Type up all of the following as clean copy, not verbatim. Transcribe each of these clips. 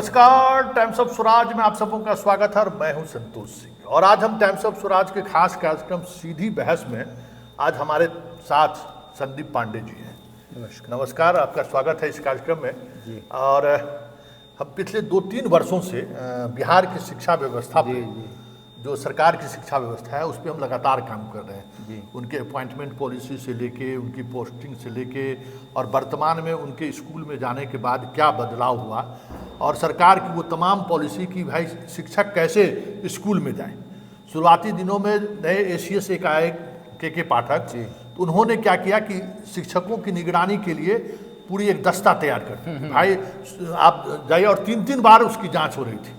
नमस्कार, times of Swaraj में आप सबों का स्वागत है और मैं हूं संतोष सिंह। और आज हम टाइम्स ऑफ स्वराज के खास कार्यक्रम सीधी बहस में आज हमारे साथ संदीप पांडे जी हैं। नमस्कार, आपका स्वागत है इस कार्यक्रम में जी। और हम पिछले 2-3 वर्षों से बिहार की शिक्षा व्यवस्था पे जो सरकार की शिक्षा व्यवस्था है उस पर हम लगातार काम कर रहे हैं। उनके अपॉइंटमेंट पॉलिसी से लेके, उनकी पोस्टिंग से लेके और वर्तमान में उनके स्कूल में जाने के बाद क्या बदलाव हुआ और सरकार की वो तमाम पॉलिसी की भाई शिक्षक कैसे स्कूल में जाए। शुरुआती दिनों में नए एसीएस एक आए के पाठक, तो उन्होंने क्या किया कि शिक्षकों की निगरानी के लिए पूरी एक दस्ता तैयार कर भाई आप जाइए, और 3-3 बार उसकी जाँच हो रही थी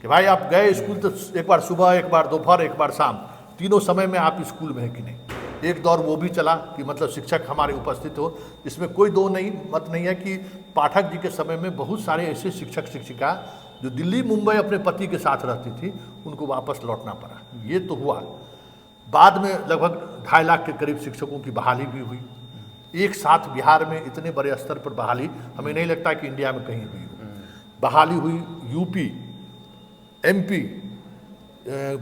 कि भाई आप गए स्कूल तो एक बार सुबह, एक बार दोपहर, एक बार शाम, तीनों समय में आप स्कूल में हैं कि नहीं। एक दौर वो भी चला कि मतलब शिक्षक हमारे उपस्थित हो। इसमें कोई दो मत नहीं है कि पाठक जी के समय में बहुत सारे ऐसे शिक्षक शिक्षिका जो दिल्ली मुंबई अपने पति के साथ रहती थी उनको वापस लौटना पड़ा। ये तो हुआ। बाद में लगभग 2.5 लाख के करीब शिक्षकों की बहाली भी हुई। एक साथ बिहार में इतने बड़े स्तर पर बहाली हमें नहीं लगता कि इंडिया में कहीं हुई हो। बहाली हुई यूपी, एमपी,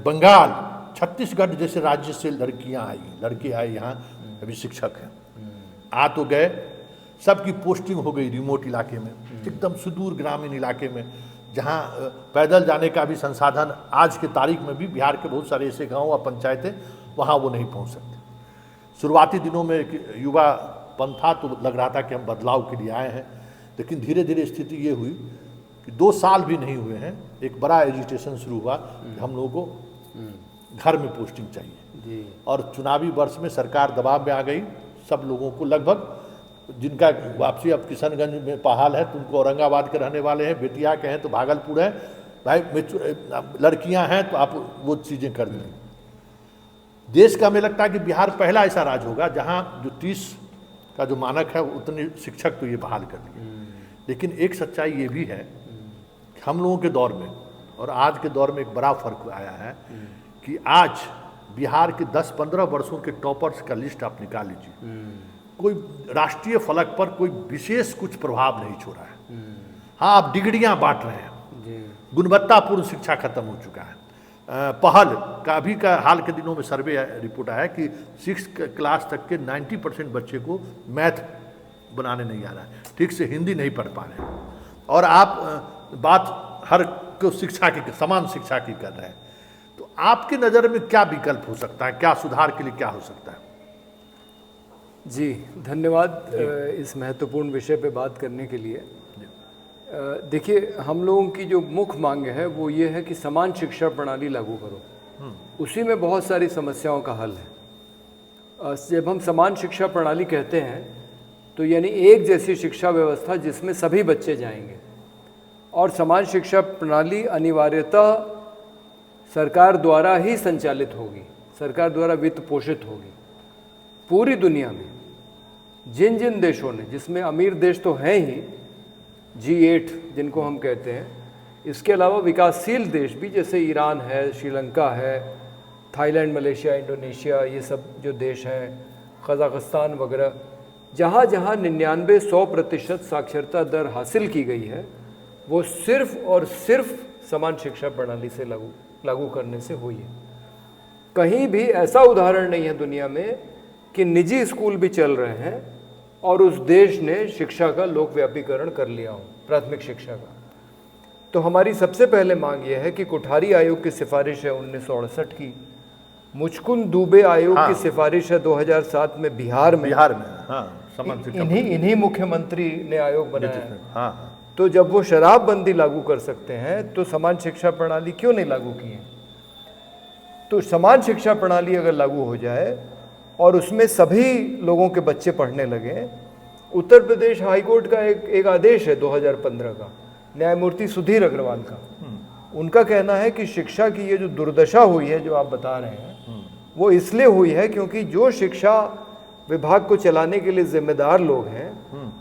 बंगाल, छत्तीसगढ़ जैसे राज्य से लड़के आए यहाँ अभी शिक्षक हैं। आ तो गए, सबकी पोस्टिंग हो गई रिमोट इलाके में, एकदम सुदूर ग्रामीण इलाके में, जहाँ पैदल जाने का भी संसाधन आज के तारीख में भी बिहार के बहुत सारे ऐसे गांव और पंचायतें वहाँ वो नहीं पहुँच सकते। शुरुआती दिनों में युवापन था तो लग रहा था कि हम बदलाव के लिए आए हैं, लेकिन धीरे धीरे स्थिति ये हुई कि 2 साल भी नहीं हुए हैं एक बड़ा एजिटेशन शुरू हुआ कि हम लोगों को घर में पोस्टिंग चाहिए। और चुनावी वर्ष में सरकार दबाव में आ गई। सब लोगों को लगभग जिनका वापसी अब किशनगंज में पहाल है तो उनको औरंगाबाद के रहने वाले हैं, बेतिया के हैं तो भागलपुर है, भाई लड़कियां हैं तो आप वो चीज़ें कर देंगे। देश का हमें लगता है कि बिहार पहला ऐसा राज्य होगा जहाँ जो 30 का जो मानक है उतने शिक्षक तो ये बहाल कर दिए। लेकिन एक सच्चाई ये भी है हम लोगों के दौर में और आज के दौर में एक बड़ा फर्क आया है कि आज बिहार के 10-15 वर्षों के टॉपर्स का लिस्ट आप निकाल लीजिए, कोई राष्ट्रीय फलक पर कोई विशेष कुछ प्रभाव नहीं छोड़ा है। हाँ, आप डिग्रियां बांट रहे हैं, गुणवत्तापूर्ण शिक्षा खत्म हो चुका है। पहल का अभी का हाल के दिनों में सर्वे रिपोर्ट आया कि 6th क्लास तक के 90% बच्चे को मैथ बनाने नहीं आ रहा है, ठीक से हिंदी नहीं पढ़ पा रहे हैं। और आप बात हर को शिक्षा की, समान शिक्षा की कर रहे हैं। तो आपकी नज़र में क्या विकल्प हो सकता है, क्या सुधार के लिए क्या हो सकता है? जी धन्यवाद इस महत्वपूर्ण विषय पे बात करने के लिए। देखिए, हम लोगों की जो मुख्य मांग है वो ये है कि समान शिक्षा प्रणाली लागू करो। उसी में बहुत सारी समस्याओं का हल है। जब हम समान शिक्षा प्रणाली कहते हैं तो यानी एक जैसी शिक्षा व्यवस्था जिसमें सभी बच्चे जाएंगे, और समान शिक्षा प्रणाली अनिवार्यतः सरकार द्वारा ही संचालित होगी, सरकार द्वारा वित्त पोषित होगी। पूरी दुनिया में जिन जिन देशों ने, जिसमें अमीर देश तो हैं ही, G8 जिनको हम कहते हैं, इसके अलावा विकासशील देश भी जैसे ईरान है, श्रीलंका है, थाईलैंड, मलेशिया, इंडोनेशिया, ये सब जो देश हैं, कजाकिस्तान वगैरह, जहाँ जहाँ 99-100% साक्षरता दर हासिल की गई है वो सिर्फ और सिर्फ समान शिक्षा प्रणाली से लागू करने से हुई है। कहीं भी ऐसा उदाहरण नहीं है दुनिया में कि निजी स्कूल भी चल रहे हैं और उस देश ने शिक्षा का लोकव्यापीकरण कर लिया हो, प्राथमिक शिक्षा का। तो हमारी सबसे पहले मांग यह है कि कोठारी आयोग की सिफारिश है 1968 की, मुचकुंद दुबे आयोग की सिफारिश है 2007 में बिहार में इन्हीं मुख्यमंत्री ने आयोग बनाया है। तो जब वो शराबबंदी लागू कर सकते हैं तो समान शिक्षा प्रणाली क्यों नहीं लागू की है? तो समान शिक्षा प्रणाली अगर लागू हो जाए और उसमें सभी लोगों के बच्चे पढ़ने लगे। उत्तर प्रदेश हाईकोर्ट का एक आदेश है 2015 का, न्यायमूर्ति सुधीर अग्रवाल का। उनका कहना है कि शिक्षा की ये जो दुर्दशा हुई है जो आप बता रहे हैं वो इसलिए हुई है क्योंकि जो शिक्षा विभाग को चलाने के लिए जिम्मेदार लोग हैं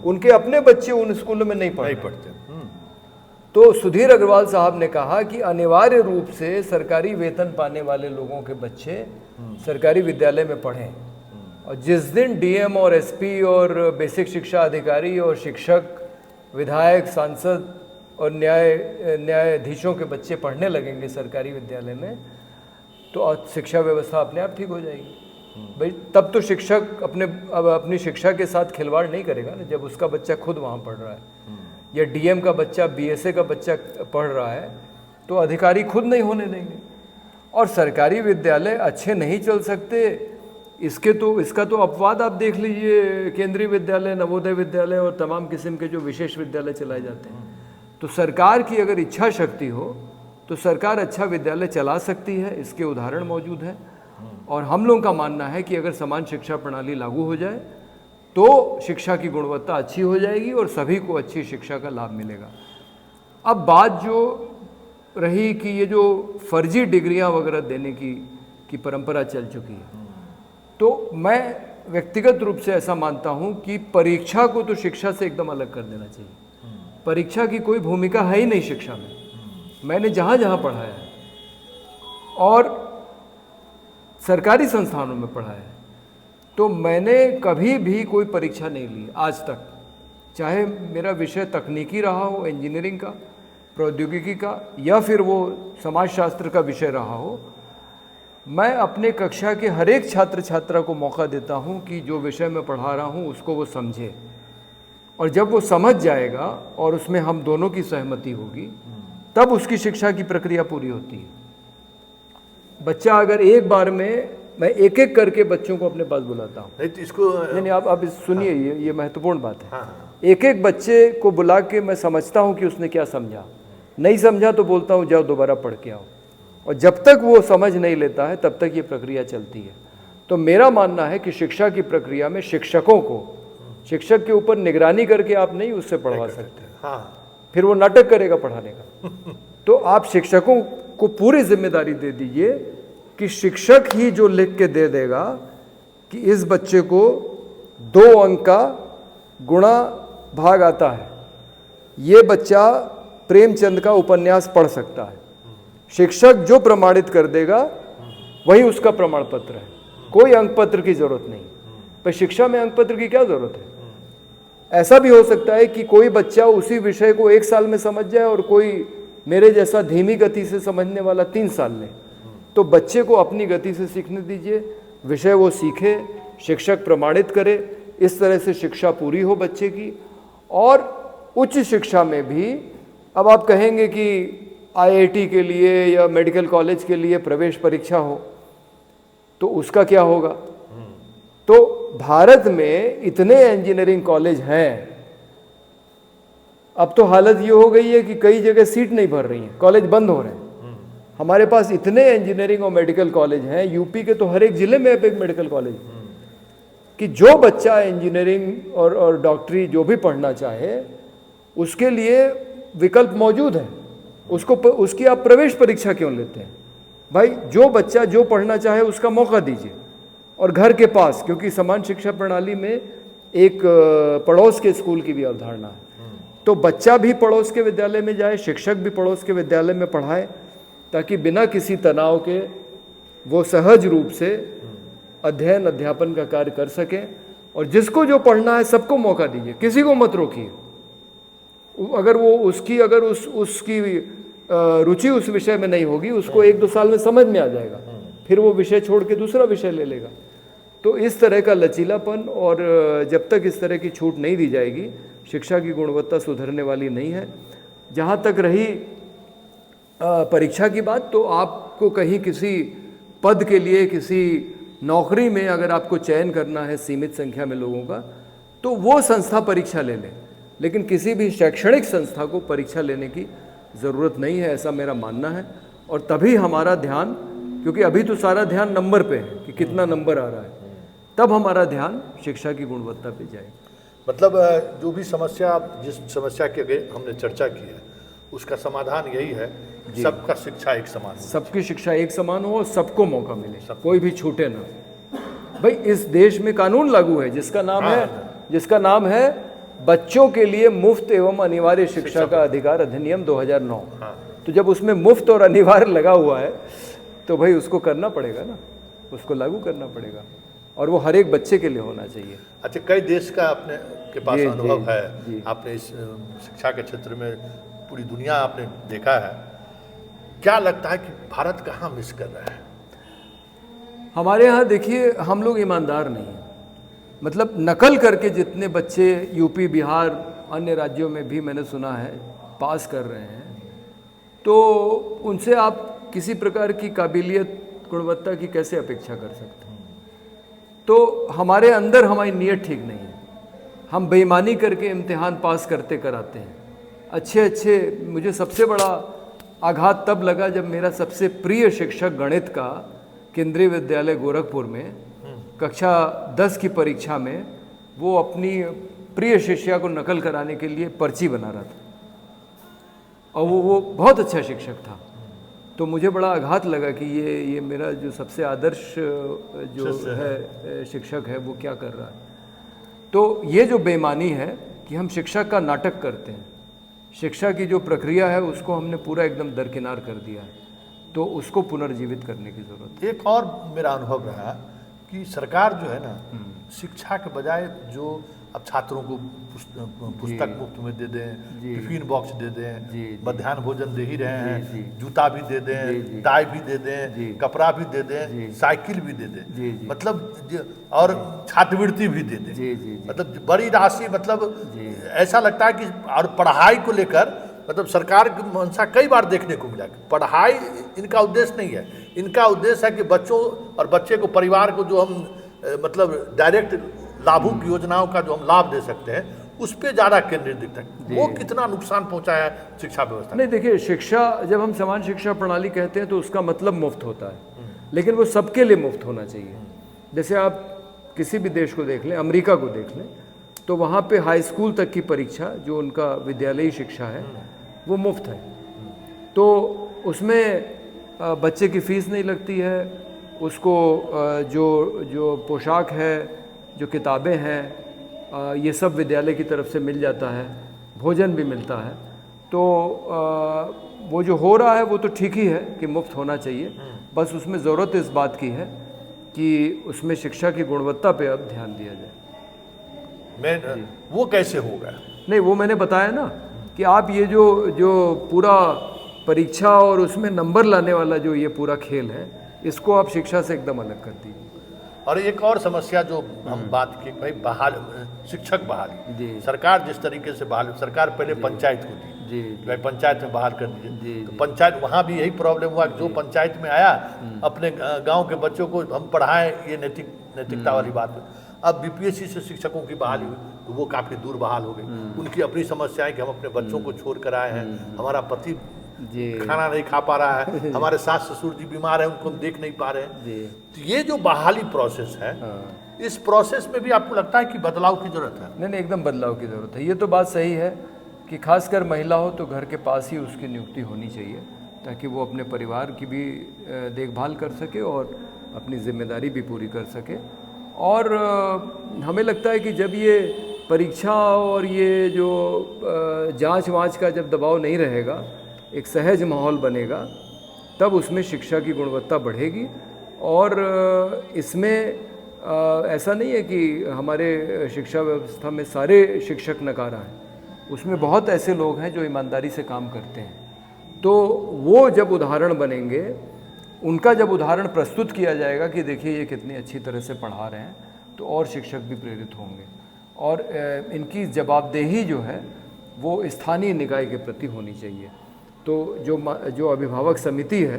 उनके अपने बच्चे उन स्कूलों में नहीं पढ़ते। तो सुधीर अग्रवाल साहब ने कहा कि अनिवार्य रूप से सरकारी वेतन पाने वाले लोगों के बच्चे सरकारी विद्यालय में पढ़ें, और जिस दिन डीएम और एसपी और बेसिक शिक्षा अधिकारी और शिक्षक, विधायक, सांसद और न्यायाधीशों के बच्चे पढ़ने लगेंगे सरकारी विद्यालय में, तो शिक्षा व्यवस्था अपने आप ठीक हो जाएगी। भाई तब तो शिक्षक अपनी शिक्षा के साथ खिलवाड़ नहीं करेगा ना, जब उसका बच्चा खुद वहाँ पढ़ रहा है, या डीएम का बच्चा, बीएसए का बच्चा पढ़ रहा है, तो अधिकारी खुद नहीं होने देंगे। और सरकारी विद्यालय अच्छे नहीं चल सकते, इसका तो अपवाद आप देख लीजिए, केंद्रीय विद्यालय, नवोदय विद्यालय और तमाम किस्म के जो विशेष विद्यालय चलाए जाते हैं। तो सरकार की अगर इच्छा शक्ति हो तो सरकार अच्छा विद्यालय चला सकती है, इसके उदाहरण मौजूद हैं। और हम लोगों का मानना है कि अगर समान शिक्षा प्रणाली लागू हो जाए तो शिक्षा की गुणवत्ता अच्छी हो जाएगी और सभी को अच्छी शिक्षा का लाभ मिलेगा। अब बात जो रही कि ये जो फर्जी डिग्रियां वगैरह देने की परंपरा चल चुकी है, तो मैं व्यक्तिगत रूप से ऐसा मानता हूं कि परीक्षा को तो शिक्षा से एकदम अलग कर देना चाहिए। परीक्षा की कोई भूमिका है ही नहीं शिक्षा में। मैंने जहाँ जहाँ पढ़ाया है और सरकारी संस्थानों में पढ़ा है, तो मैंने कभी भी कोई परीक्षा नहीं ली आज तक, चाहे मेरा विषय तकनीकी रहा हो, इंजीनियरिंग का, प्रौद्योगिकी का, या फिर वो समाजशास्त्र का विषय रहा हो। मैं अपने कक्षा के हर एक छात्र छात्रा को मौका देता हूं कि जो विषय मैं पढ़ा रहा हूं उसको वो समझे, और जब वो समझ जाएगा और उसमें हम दोनों की सहमति होगी, तब उसकी शिक्षा की प्रक्रिया पूरी होती है। बच्चा अगर एक बार में, मैं एक एक करके बच्चों को अपने पास बुलाता हूँ, नहीं तो इसको नहीं आप सुनिए, ये महत्वपूर्ण बात है। हाँ। एक एक बच्चे को बुला के मैं समझता हूँ कि उसने क्या समझा, नहीं समझा तो बोलता हूँ जाओ दोबारा पढ़ के आओ, और जब तक वो समझ नहीं लेता है तब तक ये प्रक्रिया चलती है। तो मेरा मानना है कि शिक्षा की प्रक्रिया में शिक्षकों को, शिक्षक के ऊपर निगरानी करके आप नहीं उससे पढ़वा सकते, हाँ, फिर वो नाटक करेगा पढ़ाने का। तो आप शिक्षकों को पूरी जिम्मेदारी दे दीजिए कि शिक्षक ही जो लिख के दे देगा कि इस बच्चे को 2 अंक का गुणा भाग आता है, ये बच्चा प्रेमचंद का उपन्यास पढ़ सकता है, शिक्षक जो प्रमाणित कर देगा वही उसका प्रमाण पत्र है, कोई अंक पत्र की जरूरत नहीं। पर शिक्षा में अंक पत्र की क्या जरूरत है? ऐसा भी हो सकता है कि कोई बच्चा उसी विषय को 1 साल में समझ जाए और कोई मेरे जैसा धीमी गति से समझने वाला 3 साल ले। तो बच्चे को अपनी गति से सीखने दीजिए, विषय वो सीखे, शिक्षक प्रमाणित करे, इस तरह से शिक्षा पूरी हो बच्चे की। और उच्च शिक्षा में भी अब आप कहेंगे कि आईआईटी के लिए या मेडिकल कॉलेज के लिए प्रवेश परीक्षा हो, तो उसका क्या होगा? तो भारत में इतने इंजीनियरिंग कॉलेज हैं, अब तो हालत ये हो गई है कि कई जगह सीट नहीं भर रही हैं, कॉलेज बंद हो रहे हैं। हमारे पास इतने इंजीनियरिंग और मेडिकल कॉलेज हैं, यूपी के तो हर एक जिले में एक मेडिकल कॉलेज, कि जो बच्चा इंजीनियरिंग और डॉक्टरी जो भी पढ़ना चाहे उसके लिए विकल्प मौजूद है। उसकी आप प्रवेश परीक्षा क्यों लेते हैं? भाई जो बच्चा जो पढ़ना चाहे उसका मौका दीजिए, और घर के पास, क्योंकि समान शिक्षा प्रणाली में एक पड़ोस के स्कूल की भी अवधारणा है, तो बच्चा भी पड़ोस के विद्यालय में जाए, शिक्षक भी पड़ोस के विद्यालय में पढ़ाए, ताकि बिना किसी तनाव के वो सहज रूप से अध्ययन अध्यापन का कार्य कर सकें। और जिसको जो पढ़ना है सबको मौका दीजिए, किसी को मत रोकिए। अगर वो उसकी रुचि उस विषय में नहीं होगी, उसको 1-2 साल में समझ में आ जाएगा, फिर वो विषय छोड़ के दूसरा विषय ले लेगा। तो इस तरह का लचीलापन, और जब तक इस तरह की छूट नहीं दी जाएगी शिक्षा की गुणवत्ता सुधरने वाली नहीं है। जहाँ तक रही परीक्षा की बात, तो आपको कहीं किसी पद के लिए, किसी नौकरी में अगर आपको चयन करना है सीमित संख्या में लोगों का, तो वो संस्था परीक्षा ले ले, लेकिन किसी भी शैक्षणिक संस्था को परीक्षा लेने की ज़रूरत नहीं है, ऐसा मेरा मानना है। और तभी हमारा ध्यान, क्योंकि अभी तो सारा ध्यान नंबर पे है कि कितना नंबर आ रहा है, तब हमारा ध्यान शिक्षा की गुणवत्ता पे जाए। मतलब जो भी समस्या, जिस समस्या के आगे हमने चर्चा की है, उसका समाधान यही है, सबका शिक्षा एक समान हो, सबकी शिक्षा एक समान हो, सबको मौका मिले, कोई भी छूटे ना। भाई इस देश में कानून लागू है जिसका नाम है बच्चों के लिए मुफ्त एवं अनिवार्य शिक्षा का अधिकार अधिनियम 2009। तो जब उसमें मुफ्त और अनिवार्य लगा हुआ है तो भाई उसको करना पड़ेगा ना, उसको लागू करना पड़ेगा, और वो हर एक बच्चे के लिए होना चाहिए। अच्छा, कई देश का अपने के पास अनुभव है, आपने इस शिक्षा के क्षेत्र में पूरी दुनिया आपने देखा है, क्या लगता है कि भारत कहाँ मिस कर रहा है? हमारे यहाँ देखिए हम लोग ईमानदार नहीं हैं। मतलब नकल करके जितने बच्चे यूपी, बिहार, अन्य राज्यों में भी मैंने सुना है पास कर रहे हैं, तो उनसे आप किसी प्रकार की काबिलियत, गुणवत्ता की कैसे अपेक्षा कर सकते हैं? तो हमारे अंदर हमारी नीयत ठीक नहीं है। हम बेईमानी करके इम्तिहान पास करते कराते हैं। अच्छे मुझे सबसे बड़ा आघात तब लगा जब मेरा सबसे प्रिय शिक्षक गणित का केंद्रीय विद्यालय गोरखपुर में कक्षा 10 की परीक्षा में वो अपनी प्रिय शिष्या को नकल कराने के लिए पर्ची बना रहा था, और वो बहुत अच्छा शिक्षक था। तो मुझे बड़ा आघात लगा कि ये मेरा जो सबसे आदर्श जो है शिक्षक है वो क्या कर रहा है। तो ये जो बेईमानी है कि हम शिक्षा का नाटक करते हैं, शिक्षा की जो प्रक्रिया है उसको हमने पूरा एकदम दरकिनार कर दिया है, तो उसको पुनर्जीवित करने की ज़रूरत है। एक और मेरा अनुभव रहा कि सरकार जो है ना, शिक्षा के बजाय जो अब छात्रों को पुस्तक मुफ्त में दे दें, टिफिन बॉक्स दे दें, मध्याह्न भोजन दे ही रहे हैं, जूता भी दे दें, टाई भी दे दें, कपड़ा भी दे दें, साइकिल भी दे दें, मतलब और छात्रवृत्ति भी दे दें, मतलब बड़ी राशि, मतलब ऐसा लगता है कि और पढ़ाई को लेकर मतलब सरकार की मंशा कई बार देखने को मिला। पढ़ाई इनका उद्देश्य नहीं है, इनका उद्देश्य है कि बच्चों और बच्चे को, परिवार को जो हम मतलब डायरेक्ट लाभुक योजनाओं का जो हम लाभ दे सकते हैं उस पर ज़्यादा केंद्रित दिखता है। वो कितना नुकसान पहुंचाया है शिक्षा व्यवस्था? नहीं देखिए, शिक्षा, जब हम समान शिक्षा प्रणाली कहते हैं तो उसका मतलब मुफ्त होता है, लेकिन वो सबके लिए मुफ्त होना चाहिए। जैसे आप किसी भी देश को देख लें, अमेरिका को देख लें, तो वहाँ पे हाई स्कूल तक की परीक्षा जो उनका विद्यालयी शिक्षा है वो मुफ्त है। तो उसमें बच्चे की फीस नहीं लगती है, उसको जो पोशाक है, जो किताबें हैं, ये सब विद्यालय की तरफ से मिल जाता है, भोजन भी मिलता है। तो वो जो हो रहा है वो तो ठीक ही है कि मुफ्त होना चाहिए, बस उसमें ज़रूरत इस बात की है कि उसमें शिक्षा की गुणवत्ता पे अब ध्यान दिया जाए। वो कैसे होगा? नहीं, वो मैंने बताया ना कि आप ये जो पूरा परीक्षा और उसमें नंबर लाने वाला जो ये पूरा खेल है, इसको आप शिक्षा से एकदम अलग कर दीजिए। और एक और समस्या जो हम बात की, भाई शिक्षक बहाली, सरकार जिस तरीके से बहाल, सरकार पहले पंचायत को दी, भाई पंचायत में बहाल कर दीजिए, तो पंचायत, वहाँ भी यही प्रॉब्लम हुआ कि जो पंचायत में आया अपने गांव के बच्चों को हम पढ़ाएं, ये नैतिकता वाली बात है। अब बीपीएससी से शिक्षकों की बहाली हुई तो वो काफ़ी दूर बहाल हो गए। उनकी अपनी समस्याएं कि हम अपने बच्चों को छोड़ कर आए हैं, हमारा पति खाना नहीं खा पा रहा है, हमारे सास ससुर जी बीमार हैं, उनको हम देख नहीं पा रहे हैं। तो ये जो बहाली प्रोसेस है, इस प्रोसेस में भी आपको लगता है कि बदलाव की जरूरत है? नहीं, एकदम बदलाव की ज़रूरत है। ये तो बात सही है कि खासकर महिला हो तो घर के पास ही उसकी नियुक्ति होनी चाहिए, ताकि वो अपने परिवार की भी देखभाल कर सके और अपनी जिम्मेदारी भी पूरी कर सके। और हमें लगता है कि जब ये परीक्षा और ये जो जांच वाँच का जब दबाव नहीं रहेगा, एक सहज माहौल बनेगा, तब उसमें शिक्षा की गुणवत्ता बढ़ेगी। और इसमें ऐसा नहीं है कि हमारे शिक्षा व्यवस्था में सारे शिक्षक नकारा हैं, उसमें बहुत ऐसे लोग हैं जो ईमानदारी से काम करते हैं। तो वो जब उदाहरण बनेंगे, उनका जब उदाहरण प्रस्तुत किया जाएगा कि देखिए ये कितनी अच्छी तरह से पढ़ा रहे हैं, तो और शिक्षक भी प्रेरित होंगे। और इनकी जवाबदेही जो है वो स्थानीय निकाय के प्रति होनी चाहिए। तो जो अभिभावक समिति है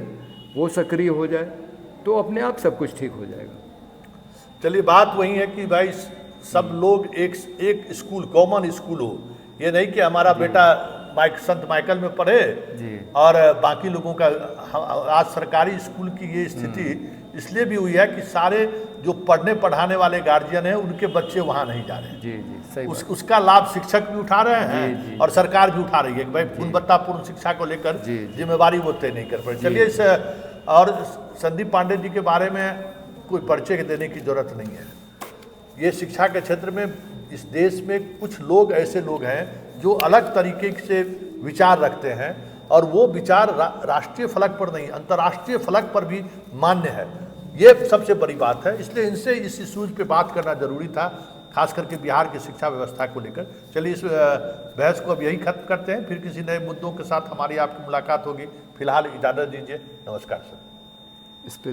वो सक्रिय हो जाए तो अपने आप सब कुछ ठीक हो जाएगा। चलिए, बात वही है कि भाई सब लोग एक स्कूल, कॉमन स्कूल हो। ये नहीं कि हमारा बेटा संत माइकल में पढ़े और बाकी लोगों का। आज सरकारी स्कूल की ये स्थिति इसलिए भी हुई है कि सारे जो पढ़ने पढ़ाने वाले गार्जियन हैं उनके बच्चे वहाँ नहीं जा रहे हैं। सही उसका लाभ शिक्षक भी उठा रहे हैं और सरकार भी उठा रही है कि भाई गुणवत्तापूर्ण शिक्षा को लेकर जिम्मेवारी वो तय नहीं कर पाए। चलिए, इस और संदीप पांडे जी के बारे में कोई परिचय देने की जरूरत नहीं है। ये शिक्षा के क्षेत्र में इस देश में कुछ लोग ऐसे लोग हैं जो अलग तरीके से विचार रखते हैं, और वो विचार राष्ट्रीय फलक पर नहीं, अंतर्राष्ट्रीय फलक पर भी मान्य है। ये सबसे बड़ी बात है। इसलिए इनसे इस इश्यूज पे बात करना जरूरी था, खास करके बिहार की शिक्षा व्यवस्था को लेकर। चलिए इस बहस को अब यही खत्म करते हैं, फिर किसी नए मुद्दों के साथ हमारी आपकी मुलाकात होगी। फिलहाल इजाज़त दीजिए, नमस्कार सर। इस पे